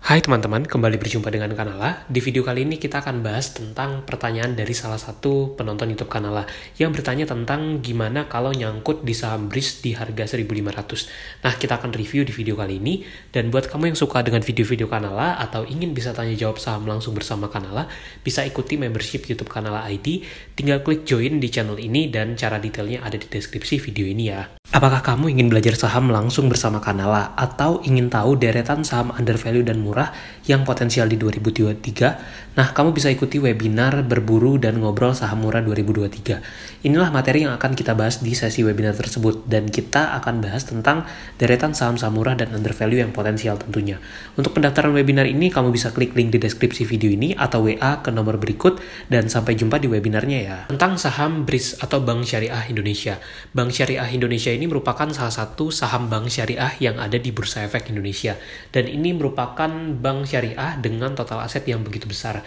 Hai teman-teman, kembali berjumpa dengan Kanala. Di video kali ini kita akan bahas tentang pertanyaan dari salah satu penonton YouTube Kanala yang bertanya tentang gimana kalau nyangkut di saham BRIS di harga 1.500. Nah, kita akan review di video kali ini. Dan buat kamu yang suka dengan video-video Kanala atau ingin bisa tanya jawab saham langsung bersama Kanala, bisa ikuti membership YouTube Kanala ID. Tinggal klik join di channel ini dan cara detailnya ada di deskripsi video ini ya. Apakah kamu ingin belajar saham langsung bersama Kanala atau ingin tahu deretan saham undervalue dan murah yang potensial di 2023? Nah, kamu bisa ikuti webinar Berburu dan Ngobrol Saham Murah 2023. Inilah materi yang akan kita bahas di sesi webinar tersebut dan kita akan bahas tentang deretan saham-saham murah dan undervalue yang potensial tentunya. Untuk pendaftaran webinar ini, kamu bisa klik link di deskripsi video ini atau WA ke nomor berikut dan sampai jumpa di webinarnya ya. Tentang saham BRIS atau Bank Syariah Indonesia. Bank Syariah Indonesia ini merupakan salah satu saham bank syariah yang ada di Bursa Efek Indonesia. Dan ini merupakan bank syariah dengan total aset yang begitu besar.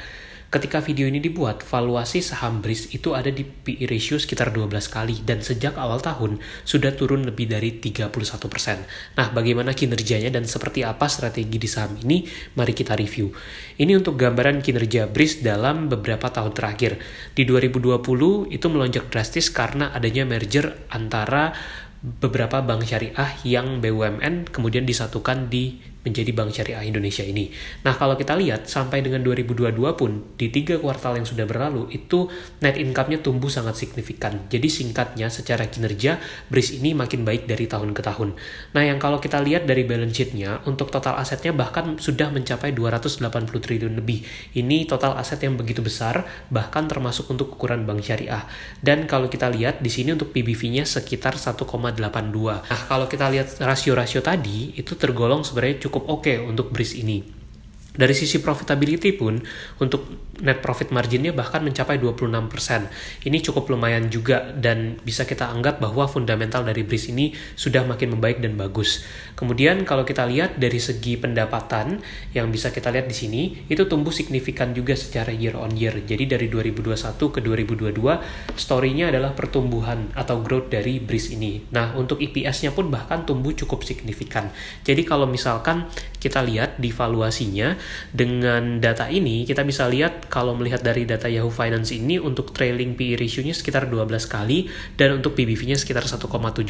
Ketika video ini dibuat, valuasi saham BRIS itu ada di PE ratio sekitar 12 kali dan sejak awal tahun sudah turun lebih dari 31%. Nah, bagaimana kinerjanya dan seperti apa strategi di saham ini? Mari kita review. Ini untuk gambaran kinerja BRIS dalam beberapa tahun terakhir. Di 2020 itu melonjak drastis karena adanya merger antara beberapa bank syariah yang BUMN kemudian disatukan menjadi Bank Syariah Indonesia ini. Nah, kalau kita lihat sampai dengan 2022 pun di 3 kuartal yang sudah berlalu itu net income-nya tumbuh sangat signifikan. Jadi singkatnya secara kinerja BRIS ini makin baik dari tahun ke tahun. Nah, yang kalau kita lihat dari balance sheet-nya untuk total asetnya bahkan sudah mencapai 280 triliun lebih. Ini total aset yang begitu besar bahkan termasuk untuk ukuran bank syariah. Dan kalau kita lihat di sini untuk PBV-nya sekitar 1,82. Nah, kalau kita lihat rasio-rasio tadi itu tergolong sebenarnya cukup oke untuk BRIS ini. Dari sisi profitability pun, untuk net profit marginnya bahkan mencapai 26%. Ini cukup lumayan juga dan bisa kita anggap bahwa fundamental dari BRIS ini sudah makin membaik dan bagus. Kemudian kalau kita lihat dari segi pendapatan yang bisa kita lihat di sini, itu tumbuh signifikan juga secara year on year. Jadi dari 2021 ke 2022, story-nya adalah pertumbuhan atau growth dari BRIS ini. Nah, untuk EPS-nya pun bahkan tumbuh cukup signifikan. Jadi kalau misalkan kita lihat di valuasinya, dengan data ini kita bisa lihat kalau melihat dari data Yahoo Finance ini untuk trailing PE ratio-nya sekitar 12 kali dan untuk PBV-nya sekitar 1,76.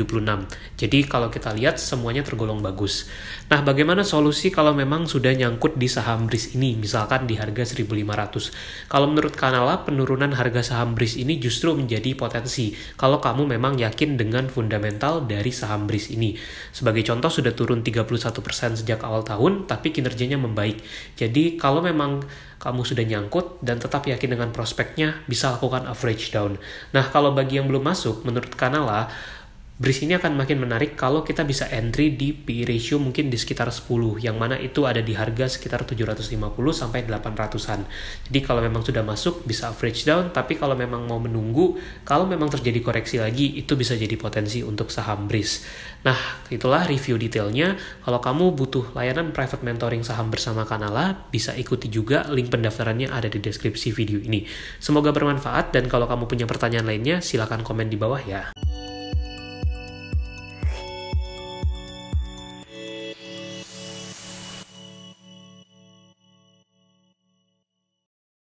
Jadi kalau kita lihat semuanya tergolong bagus. Nah, bagaimana solusi kalau memang sudah nyangkut di saham BRIS ini misalkan di harga 1.500? Kalau menurut Kanala, penurunan harga saham BRIS ini justru menjadi potensi kalau kamu memang yakin dengan fundamental dari saham BRIS ini. Sebagai contoh sudah turun 31% sejak awal tahun tapi kinerjanya membaik. Jadi kalau memang kamu sudah nyangkut dan tetap yakin dengan prospeknya, bisa lakukan average down. Nah, kalau bagi yang belum masuk, menurut Kanala, BRIS ini akan makin menarik kalau kita bisa entry di PE ratio mungkin di sekitar 10, yang mana itu ada di harga sekitar 750 sampai 800-an. Jadi kalau memang sudah masuk, bisa average down, tapi kalau memang mau menunggu, kalau memang terjadi koreksi lagi, itu bisa jadi potensi untuk saham BRIS. Nah, itulah review detailnya. Kalau kamu butuh layanan private mentoring saham bersama Kanala, bisa ikuti juga, link pendaftarannya ada di deskripsi video ini. Semoga bermanfaat, dan kalau kamu punya pertanyaan lainnya, silakan komen di bawah ya.